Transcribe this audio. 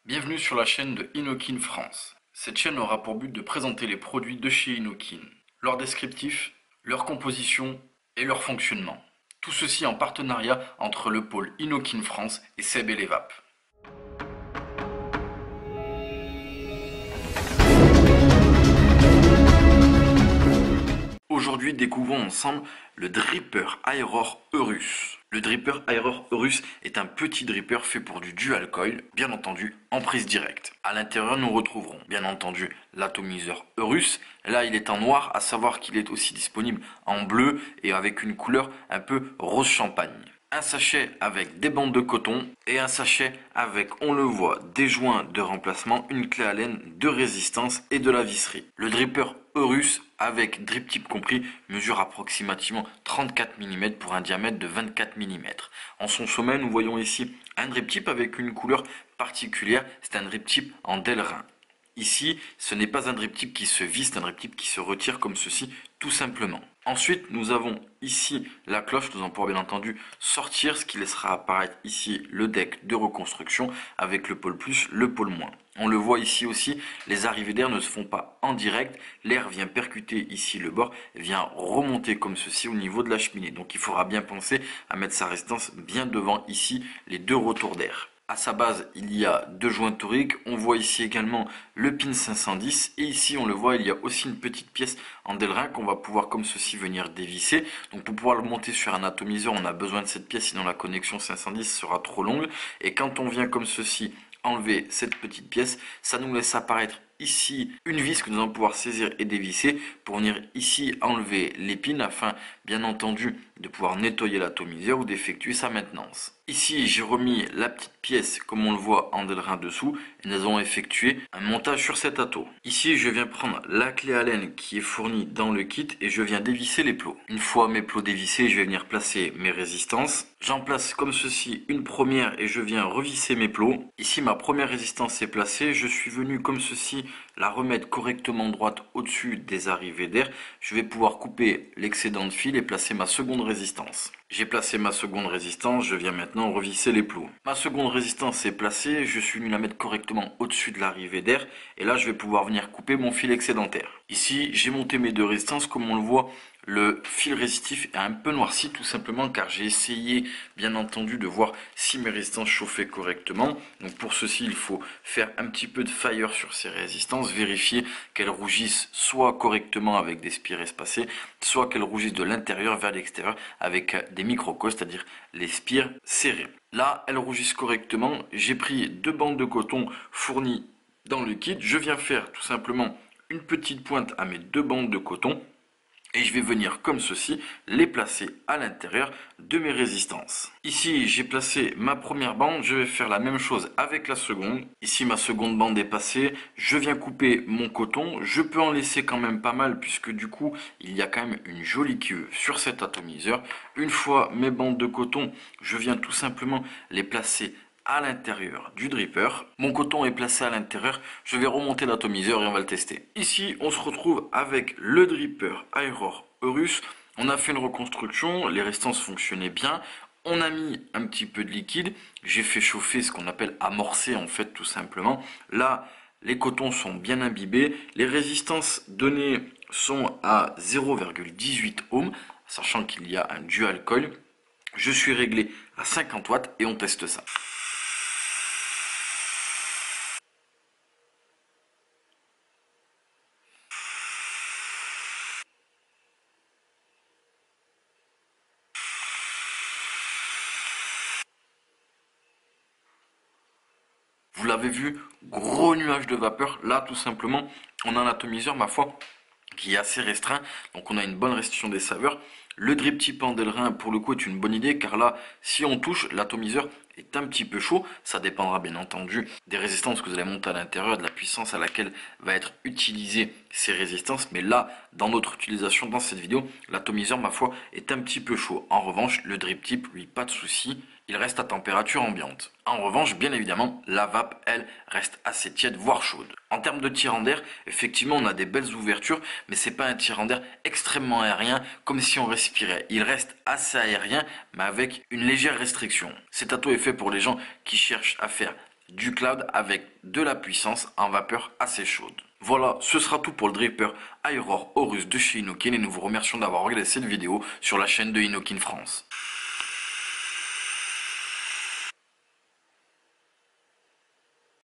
Bienvenue sur la chaîne de Inokin France. Cette chaîne aura pour but de présenter les produits de chez Inokin, leur descriptif, leur composition et leur fonctionnement. Tout ceci en partenariat entre le pôle Inokin France et Seb et les Vapes. Aujourd'hui, découvrons ensemble le Dripper Aeror Eurus. Le Dripper Aeror Eurus est un petit dripper fait pour du dual coil, bien entendu en prise directe. À l'intérieur, nous retrouverons bien entendu l'atomiseur Eurus. Là, il est en noir, à savoir qu'il est aussi disponible en bleu et avec une couleur un peu rose champagne. Un sachet avec des bandes de coton et un sachet avec, on le voit, des joints de remplacement, une clé Allen de résistance et de la visserie. Le Dripper Eurus, avec drip tip compris, mesure approximativement 34 mm pour un diamètre de 24 mm. En son sommet, nous voyons ici un drip tip avec une couleur particulière, c'est un drip tip en Delrin. Ici, ce n'est pas un drip tip qui se visse, c'est un drip tip qui se retire comme ceci, tout simplement. Ensuite, nous avons ici la cloche, nous allons pouvoir bien entendu sortir, ce qui laissera apparaître ici le deck de reconstruction avec le pôle plus, le pôle moins. On le voit ici aussi, les arrivées d'air ne se font pas en direct, l'air vient percuter ici le bord, vient remonter comme ceci au niveau de la cheminée. Donc il faudra bien penser à mettre sa résistance bien devant ici les deux retours d'air. À sa base, il y a deux joints toriques. On voit ici également le pin 510. Et ici, on le voit, il y a aussi une petite pièce en Delrin qu'on va pouvoir comme ceci venir dévisser. Donc pour pouvoir le monter sur un atomiseur, on a besoin de cette pièce, sinon la connexion 510 sera trop longue. Et quand on vient comme ceci enlever cette petite pièce, ça nous laisse apparaître ici une vis que nous allons pouvoir saisir et dévisser pour venir ici enlever l'épine afin bien entendu de pouvoir nettoyer l'atomiseur ou d'effectuer sa maintenance. Ici j'ai remis la petite pièce comme on le voit en Delrin dessous et nous allons effectuer un montage sur cet ato. Ici je viens prendre la clé Allen qui est fournie dans le kit et je viens dévisser les plots. Une fois mes plots dévissés, je vais venir placer mes résistances. J'en place comme ceci une première et je viens revisser mes plots. Ici ma première résistance est placée, je suis venu comme ceci la remettre correctement droite au-dessus des arrivées d'air. Je vais pouvoir couper l'excédent de fil et placer ma seconde résistance. J'ai placé ma seconde résistance, je viens maintenant revisser les plots. Ma seconde résistance est placée, je suis venu la mettre correctement au-dessus de l'arrivée d'air et là je vais pouvoir venir couper mon fil excédentaire. Ici j'ai monté mes deux résistances, comme on le voit, le fil résistif est un peu noirci tout simplement car j'ai essayé bien entendu de voir si mes résistances chauffaient correctement. Donc pour ceci il faut faire un petit peu de fire sur ces résistances, vérifier qu'elles rougissent soit correctement avec des spires espacées, soit qu'elles rougissent de l'intérieur vers l'extérieur avec des microcos, c'est-à-dire les spires serrées. Là elles rougissent correctement, j'ai pris deux bandes de coton fournies dans le kit, je viens faire tout simplement une petite pointe à mes deux bandes de coton. Et je vais venir comme ceci les placer à l'intérieur de mes résistances. Ici j'ai placé ma première bande, je vais faire la même chose avec la seconde. Ici ma seconde bande est passée, je viens couper mon coton. Je peux en laisser quand même pas mal puisque du coup il y a quand même une jolie queue sur cet atomiseur. Une fois mes bandes de coton, je viens tout simplement les placer à l'intérieur du dripper. Mon coton est placé à l'intérieur, je vais remonter l'atomiseur et on va le tester. Ici on se retrouve avec le Dripper Aeror Eurus. On a fait une reconstruction, les résistances fonctionnaient bien. On a mis un petit peu de liquide, j'ai fait chauffer ce qu'on appelle amorcer en fait tout simplement. Là les cotons sont bien imbibés, les résistances données sont à 0,18 ohms, sachant qu'il y a un dual coil. Je suis réglé à 50 watts et on teste ça. Vous l'avez vu, gros nuage de vapeur. Là, tout simplement, on a un atomiseur, ma foi, qui est assez restreint. Donc, on a une bonne restriction des saveurs. Le drip tip en Delrin, pour le coup, est une bonne idée, car là, si on touche, l'atomiseur est un petit peu chaud. Ça dépendra bien entendu des résistances que vous allez monter à l'intérieur, de la puissance à laquelle va être utilisée ces résistances. Mais là, dans notre utilisation, dans cette vidéo, l'atomiseur, ma foi, est un petit peu chaud. En revanche, le drip tip, lui, pas de souci. Il reste à température ambiante. En revanche, bien évidemment, la vape, elle, reste assez tiède, voire chaude. En termes de tirant d'air, effectivement, on a des belles ouvertures, mais c'est pas un tirant d'air extrêmement aérien, comme si on respirait. Il reste assez aérien, mais avec une légère restriction. Cet ato est fait pour les gens qui cherchent à faire du cloud avec de la puissance en vapeur assez chaude. Voilà, ce sera tout pour le dripper Aurore Horus de chez Inokin et nous vous remercions d'avoir regardé cette vidéo sur la chaîne de Inokin France.